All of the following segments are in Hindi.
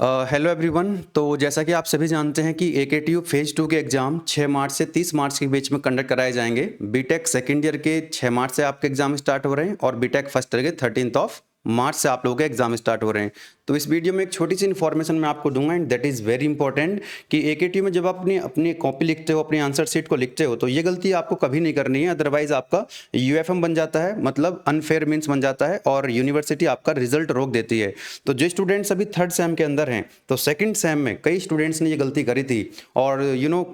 Hello everyone. तो जैसा कि आप सभी जानते हैं कि एकेटीयू फेज़ 2 के एग्ज़ाम 6 मार्च से 30 मार्च के बीच में कंडक्ट कराए जाएंगे। बीटेक सेकंड ईयर के 6 मार्च से आपके एग्ज़ाम स्टार्ट हो रहे हैं और बीटेक फर्स्ट ईयर के 13th ऑफ मार्च से आप लोगों के एग्ज़ाम स्टार्ट हो रहे हैं। तो इस वीडियो में एक छोटी सी इन्फॉर्मेशन मैं आपको दूंगा and that is very important कि एकेटीयू में जब आप अपनी अपनी कॉपी लिखते हो, अपनी आंसर शीट को लिखते हो, तो ये गलती आपको कभी नहीं करनी है, अदरवाइज आपका यूएफएम बन जाता है, मतलब अनफेयर मीन्स बन जाता है और यूनिवर्सिटी आपका रिजल्ट रोक देती है। तो जो स्टूडेंट्स अभी थर्ड सेम के अंदर हैं, तो सेकंड सेम में कई स्टूडेंट्स ने ये गलती करी थी और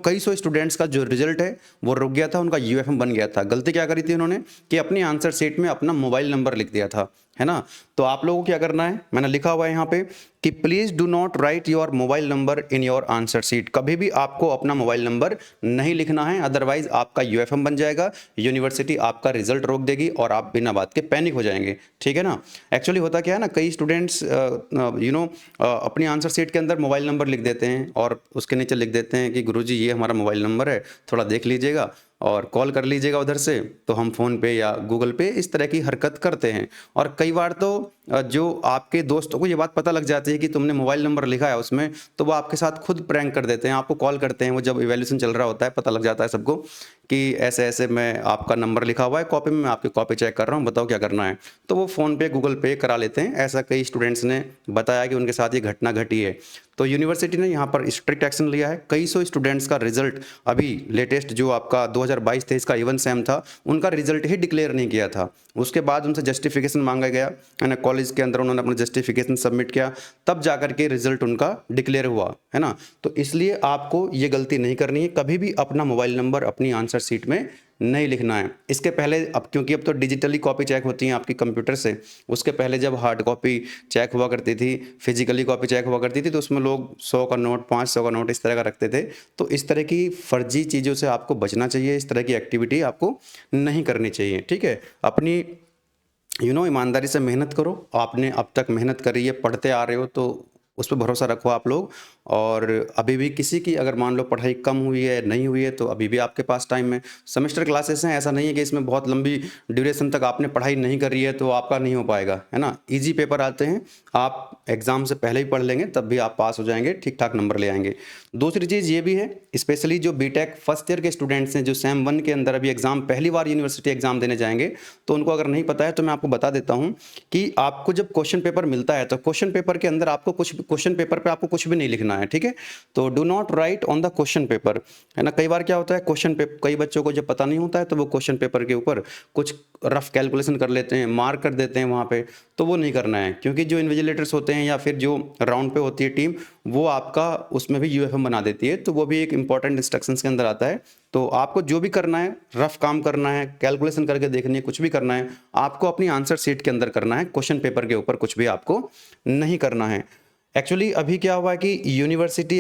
कई सौ स्टूडेंट्स का जो रिजल्ट है वो रुक गया था, उनका यूएफएम बन गया था। गलती क्या करी थी उन्होंने कि अपनी आंसर शीट में अपना मोबाइल नंबर लिख दिया था, है ना। तो आप लोगों को क्या करना है, मैंने लिखा हुआ है यहाँ पे कि please do not right your mobile number in your answer sheet. कभी भी आपको अपना मोबाइल नंबर नहीं लिखना है, अदरवाइज आपका यूएफएम बन जाएगा, यूनिवर्सिटी आपका रिजल्ट रोक देगी और आप बिना बात के पैनिक हो जाएंगे, ठीक है ना। एक्चुअली होता क्या है ना, कई स्टूडेंट्स अपनी आंसर शीट के अंदर मोबाइल नंबर लिख देते हैं और उसके नीचे लिख देते हैं कि गुरुजी ये हमारा मोबाइल नंबर है, थोड़ा देख लीजिएगा और कॉल कर लीजिएगा उधर से। तो हम फ़ोन पे या गूगल पे इस तरह की हरकत करते हैं। और कई बार तो जो आपके दोस्तों को ये बात पता लग जाती है कि तुमने मोबाइल नंबर लिखा है उसमें, तो वो आपके साथ खुद प्रैंक कर देते हैं, आपको कॉल करते हैं। वो जब इवैल्यूएशन चल रहा होता है, पता लग जाता है सबको कि ऐसे ऐसे मैं आपका नंबर लिखा हुआ है कॉपी में, मैं आपकी कॉपी चेक कर रहा हूँ, बताओ क्या करना है। तो वो फ़ोन पे गूगल पे करा लेते हैं। ऐसा कई स्टूडेंट्स ने बताया कि उनके साथ ये घटना घटी है। तो यूनिवर्सिटी ने यहाँ पर स्ट्रिक्ट एक्शन लिया है। कई सौ स्टूडेंट्स का रिजल्ट अभी लेटेस्ट जो आपका 2022-23 का इवन सेम था, उनका रिजल्ट ही डिक्लेयर नहीं किया था। उसके बाद उनसे जस्टिफिकेशन मांगा गया, है ना, कॉलेज के अंदर उन्होंने अपना जस्टिफिकेशन सबमिट किया, तब जाकर के रिजल्ट उनका डिक्लेयर हुआ, है ना। तो इसलिए आपको ये गलती नहीं करनी है, कभी भी अपना मोबाइल नंबर अपनी आंसर शीट में नहीं लिखना है। इसके पहले, अब क्योंकि अब तो डिजिटली कॉपी चेक होती हैं आपकी कंप्यूटर से, उसके पहले जब हार्ड कॉपी चेक हुआ करती थी, फिजिकली कॉपी चेक हुआ करती थी, तो उसमें लोग 100 का नोट, 500 का नोट इस तरह का रखते थे। तो इस तरह की फर्जी चीज़ों से आपको बचना चाहिए, इस तरह की एक्टिविटी आपको नहीं करनी चाहिए, ठीक है। अपनी ईमानदारी से मेहनत करो। आपने अब तक मेहनत करी है, पढ़ते आ रहे हो, तो उस पे भरोसा रखो आप लोग। और अभी भी किसी की अगर मान लो पढ़ाई कम हुई है, नहीं हुई है, तो अभी भी आपके पास टाइम है। सेमेस्टर क्लासेस हैं, ऐसा नहीं है कि इसमें बहुत लंबी ड्यूरेशन तक आपने पढ़ाई नहीं करी है तो आपका नहीं हो पाएगा, है ना। ईजी पेपर आते हैं, आप एग्ज़ाम से पहले ही पढ़ लेंगे तब भी आप पास हो जाएंगे, ठीक ठाक नंबर ले आएंगे। दूसरी चीज़ ये भी है, स्पेशली जो बीटेक फर्स्ट ईयर के स्टूडेंट्स हैं, जो सेम 1 के अंदर अभी एग्ज़ाम पहली बार यूनिवर्सिटी एग्ज़ाम देने जाएंगे, तो उनको अगर नहीं पता है तो मैं आपको बता देता हूँ कि आपको जब क्वेश्चन पेपर मिलता है, तो क्वेश्चन पेपर के अंदर आपको क्वेश्चन पेपर पे आपको कुछ भी नहीं लिखना है, ठीक है। तो do not right on the question paper, है ना। कई बार क्या होता है, क्वेश्चन पेपर कई बच्चों को जब पता नहीं होता है तो वो क्वेश्चन पेपर के ऊपर कुछ रफ कैलकुलेशन कर लेते हैं, मार्क कर देते हैं वहाँ पे। तो वो नहीं करना है, क्योंकि जो इन्विजिलेटर्स होते हैं या फिर जो राउंड पे होती है टीम, वो आपका उसमें भी यूएफएम बना देती है। तो वो भी एक इंपॉर्टेंट इंस्ट्रक्शंस के अंदर आता है। तो आपको जो भी करना है, रफ काम करना है, कैलकुलेशन करके देखनी है, कुछ भी करना है, आपको अपनी आंसर शीट के अंदर करना है, क्वेश्चन पेपर के ऊपर कुछ भी आपको नहीं करना है। एक्चुअली अभी क्या हुआ है कि यूनिवर्सिटी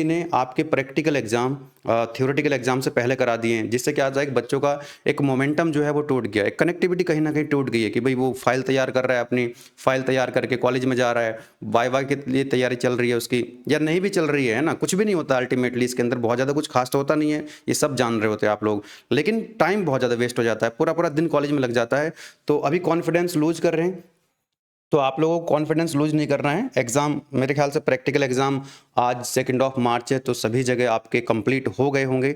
ने आपके प्रैक्टिकल एग्जाम थ्योरेटिकल एग्जाम से पहले करा दिए हैं, जिससे क्या आता है कि बच्चों का एक मोमेंटम जो है वो टूट गया है, कनेक्टिविटी कहीं ना कहीं टूट गई है कि भाई वो फाइल तैयार कर रहा है, अपनी फाइल तैयार करके कॉलेज में जा रहा है, वाई के लिए तैयारी चल रही है उसकी, या नहीं भी चल रही है ना, कुछ भी नहीं होता अल्टीमेटली, इसके अंदर बहुत ज़्यादा कुछ खास तो होता नहीं है, ये सब जान रहे होते हैं आप लोग, लेकिन टाइम बहुत ज़्यादा वेस्ट हो जाता है, पूरा पूरा दिन कॉलेज में लग जाता है। तो अभी कॉन्फिडेंस लूज कर रहे हैं, तो आप लोगों को कॉन्फिडेंस लूज नहीं करना है। एग्ज़ाम मेरे ख्याल से प्रैक्टिकल एग्ज़ाम आज 2 ऑफ मार्च है, तो सभी जगह आपके कंप्लीट हो गए होंगे।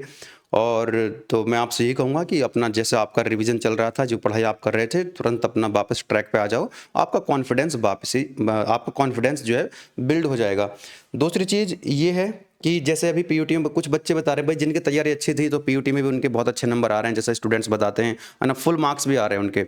और तो मैं आपसे यही कहूँगा कि अपना जैसे आपका रिवीजन चल रहा था, जो पढ़ाई आप कर रहे थे, तुरंत अपना वापस ट्रैक पे आ जाओ। आपका कॉन्फिडेंस जो है बिल्ड हो जाएगा। दूसरी चीज़ ये है कि जैसे अभी पीयूटी में कुछ बच्चे बता रहे हैं भाई जिनकी तैयारी अच्छी थी, तो पीयूटी में भी उनके बहुत अच्छे नंबर आ रहे हैं, जैसे स्टूडेंट्स बताते हैं, है ना, फुल मार्क्स भी आ रहे हैं उनके।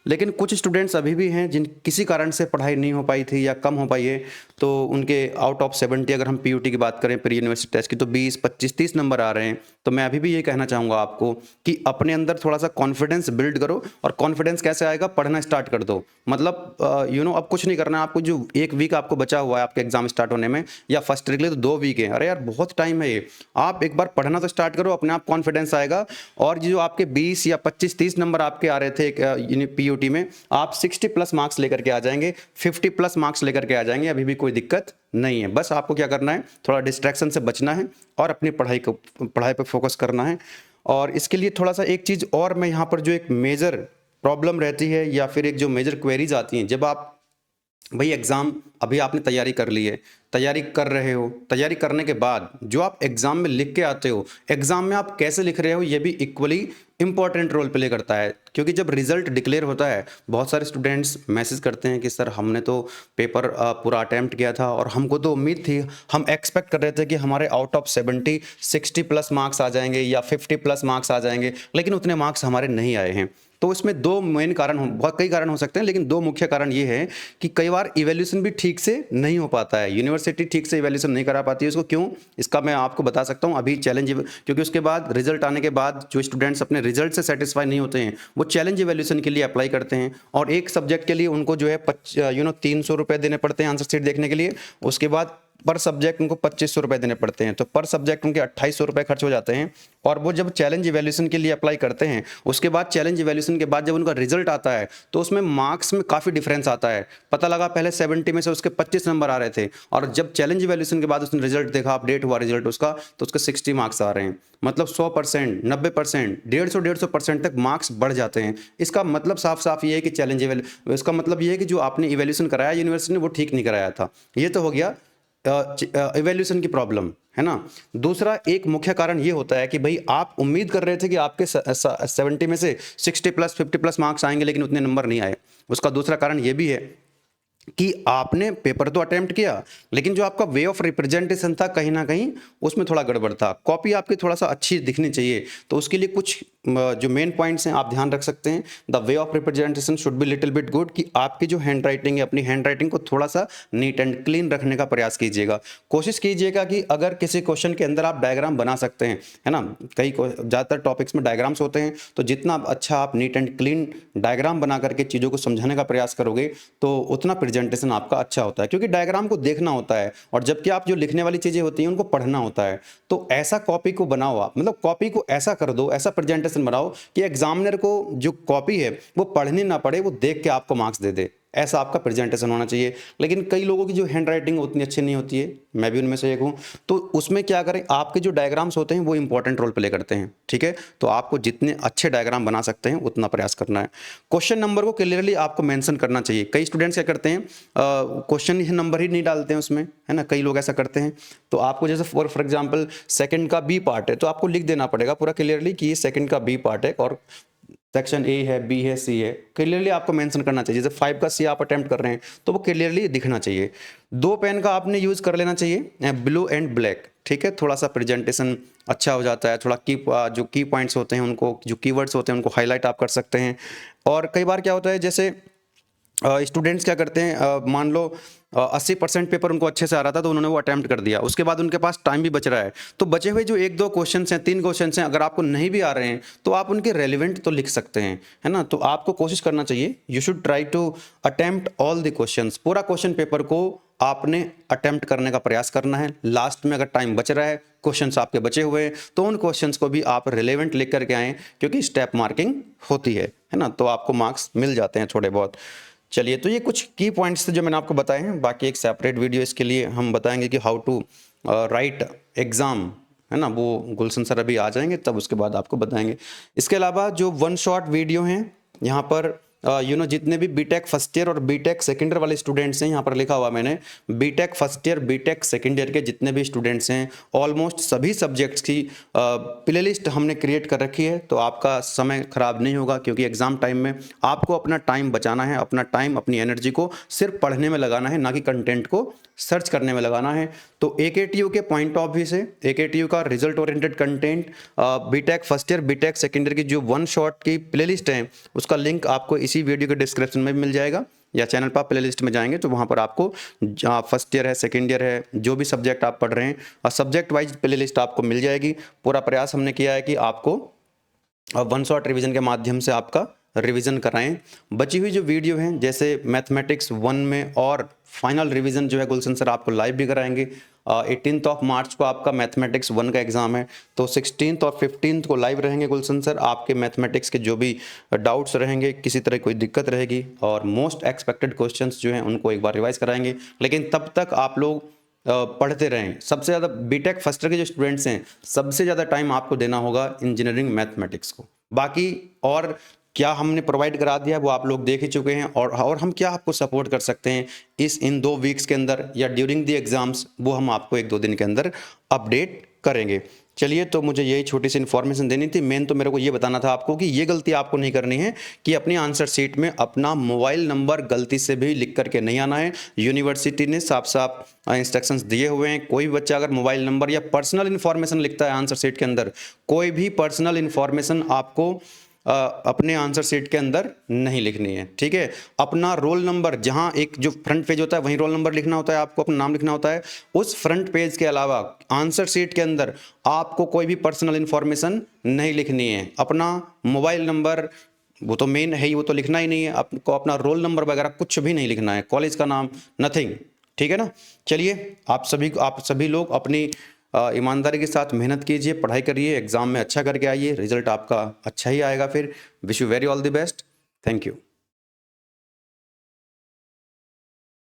लेकिन कुछ स्टूडेंट्स अभी भी हैं जिन किसी कारण से पढ़ाई नहीं हो पाई थी या कम हो पाई है, तो उनके आउट ऑफ 70 अगर हम पीयूटी की बात करें प्री यूनिवर्सिटी टेस्ट की, तो 20, 25, 30 नंबर आ रहे हैं। तो मैं अभी भी ये कहना चाहूँगा आपको कि अपने अंदर थोड़ा सा कॉन्फिडेंस बिल्ड करो। और कॉन्फिडेंस कैसे आएगा, पढ़ना स्टार्ट कर दो। मतलब अब कुछ नहीं करना है आपको, जो 1 वीक आपको बचा हुआ है आपके एग्जाम स्टार्ट होने में, या फर्स्ट ईयर के लिए तो 2 वीक है, अरे यार बहुत टाइम है ये। आप एक बार पढ़ना तो स्टार्ट करो, अपने आप कॉन्फिडेंस आएगा। और जो आपके 20 या 25, 30 नंबर आपके आ रहे थे पीयूटी में, आप 60 प्लस मार्क्स लेकर के आ जाएंगे, 50 प्लस मार्क्स लेकर के आ जाएंगे, अभी भी कोई दिक्कत नहीं है। बस आपको क्या करना है, थोड़ा डिस्ट्रैक्शन से बचना है और अपनी पढ़ाई पे फोकस करना है। और इसके लिए थोड़ा सा एक चीज़ और, मैं यहाँ पर जो एक मेजर प्रॉब्लम रहती है या फिर एक जो मेजर क्वेरीज आती हैं, जब आप भाई एग्ज़ाम अभी आपने तैयारी कर ली है, तैयारी कर रहे हो, तैयारी करने के बाद जो आप एग्ज़ाम में लिख के आते हो, एग्ज़ाम में आप कैसे लिख रहे हो ये भी इक्वली इम्पॉर्टेंट रोल प्ले करता है। क्योंकि जब रिज़ल्ट डिक्लेयर होता है, बहुत सारे स्टूडेंट्स मैसेज करते हैं कि सर हमने तो पेपर पूरा अटेम्प्ट किया था और हमको तो उम्मीद थी, हम एक्सपेक्ट कर रहे थे कि हमारे आउट ऑफ 70 60 प्लस मार्क्स आ जाएँगे या 50 प्लस मार्क्स आ जाएँगे, लेकिन उतने मार्क्स हमारे नहीं आए हैं। तो इसमें 2 मेन कारण हो बहुत कई कारण हो सकते हैं, लेकिन 2 मुख्य कारण ये हैं कि कई बार इवैल्यूएशन भी ठीक से नहीं हो पाता है। यूनिवर्सिटी ठीक से इवैल्यूएशन नहीं करा पाती है उसको क्यों? इसका मैं आपको बता सकता हूँ अभी क्योंकि उसके बाद रिज़ल्ट आने के बाद जो स्टूडेंट्स अपने रिज़ल्ट से सैटिस्फाई नहीं होते हैं, वो चैलेंज इवैल्यूएशन के लिए अप्लाई करते हैं और एक सब्जेक्ट के लिए उनको जो है ₹300 देने पड़ते हैं आंसर शीट देखने के लिए। उसके बाद पर सब्जेक्ट उनको ₹2500 देने पड़ते हैं, तो पर सब्जेक्ट उनके ₹2800 खर्च हो जाते हैं। और वो जब चैलेंज इवैल्यूएशन के लिए अप्लाई करते हैं, उसके बाद चैलेंज इवैल्यूएशन के बाद जब उनका रिजल्ट आता है, तो उसमें मार्क्स में काफ़ी डिफरेंस आता है। पता लगा पहले 70 में से उसके 25 नंबर आ रहे थे और जब चैलेंज इवैल्यूएशन के बाद उसने रिजल्ट देखा, अपडेट हुआ रिजल्ट उसका, तो उसके 60 मार्क्स आ रहे हैं। मतलब 100%, 90%, 150% तक मार्क्स बढ़ जाते हैं। इसका मतलब साफ-साफ ये है कि इसका मतलब ये है कि जो आपने इवैल्यूएशन कराया यूनिवर्सिटी ने, वो ठीक नहीं कराया था। ये तो हो गया इवैल्यूएशन की प्रॉब्लम, है ना? दूसरा एक मुख्य कारण ये होता है कि भई आप उम्मीद कर रहे थे कि आपके 70 में से 60 प्लस 50 प्लस मार्क्स आएँगे, लेकिन उतने नंबर नहीं आए। उसका दूसरा कारण ये भी है कि आपने पेपर तो अटेम्प्ट किया, लेकिन जो आपका वे ऑफ रिप्रेजेंटेशन था कहीं न कहीं उसमें थोड़ा गड़बड़ था। कॉपी आपकी थोड़ा-सा अच्छी दिखनी चाहिए, तो उसके लिए कुछ जो मेन पॉइंट्स हैं आप ध्यान रख सकते हैं। The way of representation should be little bit good कि आपकी जो हैंडराइटिंग है, अपनी हैंडराइटिंग को थोड़ा-सा नीट एंड क्लीन रखने का प्रयास कीजिएगा। कोशिश कीजिएगा कि अगर किसी क्वेश्चन के अंदर आप डायग्राम बना सकते हैं, है ना? ज़्यादातर टॉपिक्स में डायग्राम्स होते हैं, तो जितना अच्छा आप नीट एंड क्लीन डायग्राम बना करके चीज़ों को समझाने का प्रयास करोगे, तो उतना प्रेजेंटेशन आपका अच्छा होता है क्योंकि डायग्राम को देखना होता है और जबकि आप जो लिखने वाली चीज़ें होती हैं उनको पढ़ना होता है। तो ऐसा कॉपी को बनाओ आप, मतलब कॉपी को ऐसा कर दो, ऐसा प्रेजेंटेशन बनाओ कि एग्जामिनर को जो कॉपी है वो पढ़नी ना पड़े, वो देख के आपको मार्क्स दे दे। ऐसा आपका प्रेजेंटेशन होना चाहिए। लेकिन कई लोगों की जो हैंडराइटिंग उतनी अच्छी नहीं होती है, मैं भी उनमें से एक हूँ। तो उसमें क्या करें, आपके जो डायग्राम्स होते हैं वो इंपॉर्टेंट रोल प्ले करते हैं, ठीक है? तो आपको जितने अच्छे डायग्राम बना सकते हैं उतना प्रयास करना है। क्वेश्चन नंबर को क्लियरली आपको मेंशन करना चाहिए। कई स्टूडेंट्स क्या करते हैं, क्वेश्चन नंबर ही नहीं डालते हैं उसमें, है ना? कई लोग ऐसा करते हैं। तो आपको जैसे फॉर एग्जांपल सेकंड का बी पार्ट है, तो आपको लिख देना पड़ेगा पूरा क्लियरली कि ये सेकंड का बी पार्ट है और सेक्शन ए है, बी है, सी है, क्लियरली आपको मेंशन करना चाहिए। जैसे 5 का सी आप अटेम्प्ट कर रहे हैं, तो वो क्लियरली दिखना चाहिए। 2 पेन का आपने यूज़ कर लेना चाहिए, ब्लू एंड ब्लैक, ठीक है? थोड़ा-सा प्रेजेंटेशन अच्छा हो जाता है, थोड़ा जो की पॉइंट्स होते हैं उनको, जो कीवर्ड्स होते हैं उनको हाइलाइट आप कर सकते हैं। और कई बार क्या होता है, जैसे स्टूडेंट्स क्या करते हैं, मान लो 80% पेपर उनको अच्छे से आ रहा था तो उन्होंने वो अटेम्प्ट कर दिया, उसके बाद उनके पास टाइम भी बच रहा है, तो बचे हुए जो 1-2 क्वेश्चंस हैं, 3 क्वेश्चंस हैं, अगर आपको नहीं भी आ रहे हैं तो आप उनके रेलिवेंट तो लिख सकते हैं, है ना? तो आपको कोशिश करना चाहिए, you should try to attempt all the questions, पूरा क्वेश्चन पेपर को आपने अटेम्प्ट करने का प्रयास करना है। लास्ट में अगर टाइम बच रहा है, क्वेश्चंस आपके बचे हुए हैं, तो उन क्वेश्चंस को भी आप रिलेवेंट लिख करके आएँ, क्योंकि स्टेप मार्किंग होती है ना? तो आपको मार्क्स मिल जाते हैं थोड़े बहुत। चलिए, तो ये कुछ की पॉइंट्स थे जो मैंने आपको बताए हैं। बाकी एक सेपरेट वीडियो इसके लिए हम बताएंगे कि हाउ टू राइट एग्ज़ाम, है ना? वो गुलशन सर अभी आ जाएंगे, तब उसके बाद आपको बताएंगे। इसके अलावा जो वन शॉट वीडियो हैं यहाँ पर, जितने भी बीटेक फर्स्ट ईयर और बीटेक सेकेंड ईयर वाले स्टूडेंट्स हैं, यहाँ पर लिखा हुआ मैंने, BTech first year BTech second year के जितने भी स्टूडेंट्स हैं, ऑलमोस्ट सभी सब्जेक्ट्स की प्लेलिस्ट हमने क्रिएट कर रखी है। तो आपका समय खराब नहीं होगा, क्योंकि एग्जाम टाइम में आपको अपना टाइम बचाना है, अपना टाइम अपनी एनर्जी को सिर्फ पढ़ने में लगाना है, ना कि कंटेंट को सर्च करने में लगाना है। तो एकेटीयू के पॉइंट ऑफ व्यू से, एकेटीयू का result oriented content, BTech first year BTech second year की जो वन शॉट की प्लेलिस्ट है, उसका लिंक आपको इसी वीडियो के डिस्क्रिप्शन में भी मिल जाएगा, या चैनल पर प्लेलिस्ट में जाएंगे तो वहाँ पर आपको फर्स्ट ईयर है, सेकेंड ईयर है, जो भी सब्जेक्ट आप पढ़ रहे हैं, और सब्जेक्ट वाइज प्लेलिस्ट आपको मिल जाएगी। पूरा प्रयास हमने किया है कि आपको वन शॉट रिवीजन के माध्यम से आपका रिवीजन कराएं। बची हुई जो वीडियो हैं, जैसे मैथमेटिक्स 1 में और फाइनल रिवीजन जो है गुलशन सर आपको लाइव भी कराएंगे। 18 ऑफ मार्च को आपका मैथमेटिक्स 1 का एग्जाम है, तो 16 और 15 को लाइव रहेंगे गुलशन सर। आपके मैथमेटिक्स के जो भी डाउट्स रहेंगे, किसी तरह कोई दिक्कत रहेगी, और मोस्ट एक्सपेक्टेड क्वेश्चंस जो हैं उनको एक बार रिवाइज कराएंगे। लेकिन तब तक आप लोग पढ़ते रहें। सबसे ज़्यादा बीटेक फर्स्ट ईयर के जो स्टूडेंट्स हैं, सबसे ज़्यादा टाइम आपको देना होगा इंजीनियरिंग मैथमेटिक्स को। बाकी और क्या हमने प्रोवाइड करा दिया वो आप लोग देख ही चुके हैं, और हम क्या आपको सपोर्ट कर सकते हैं इन 2 वीक्स के अंदर या ड्यूरिंग द एग्जाम्स, वो हम आपको 1-2 दिन के अंदर अपडेट करेंगे। चलिए, तो मुझे यही छोटी सी इन्फॉर्मेशन देनी थी। मेन तो मेरे को ये बताना था आपको कि ये गलती आपको नहीं करनी है कि अपनी आंसर शीट में अपना मोबाइल नंबर गलती से भी लिख करके नहीं आना है। यूनिवर्सिटी ने साफ साफ इंस्ट्रक्शंस दिए हुए हैं, कोई भी बच्चा अगर मोबाइल नंबर या पर्सनल इन्फॉर्मेशन लिखता है आंसर शीट के अंदर, कोई भी पर्सनल इन्फॉर्मेशन आपको अपने आंसर शीट के अंदर नहीं लिखनी है, ठीक है। अपना रोल नंबर, जहां एक जो फ्रंट पेज होता है वहीं रोल नंबर लिखना होता है, आपको अपना नाम लिखना होता है। उस फ्रंट पेज के अलावा आंसर शीट के अंदर आपको कोई भी पर्सनल इन्फॉर्मेशन नहीं लिखनी है। अपना मोबाइल नंबर वो तो मेन है ही, वो तो लिखना ही नहीं है। आपको अपना रोल नंबर वगैरह कुछ भी नहीं लिखना है, कॉलेज का नाम, नथिंग, ठीक है ना। चलिए, आप सभी लोग अपनी ईमानदारी के साथ मेहनत कीजिए, पढ़ाई करिए, एग्जाम में अच्छा करके आइए, रिजल्ट आपका अच्छा ही आएगा। फिर wish you very all the best. Thank you.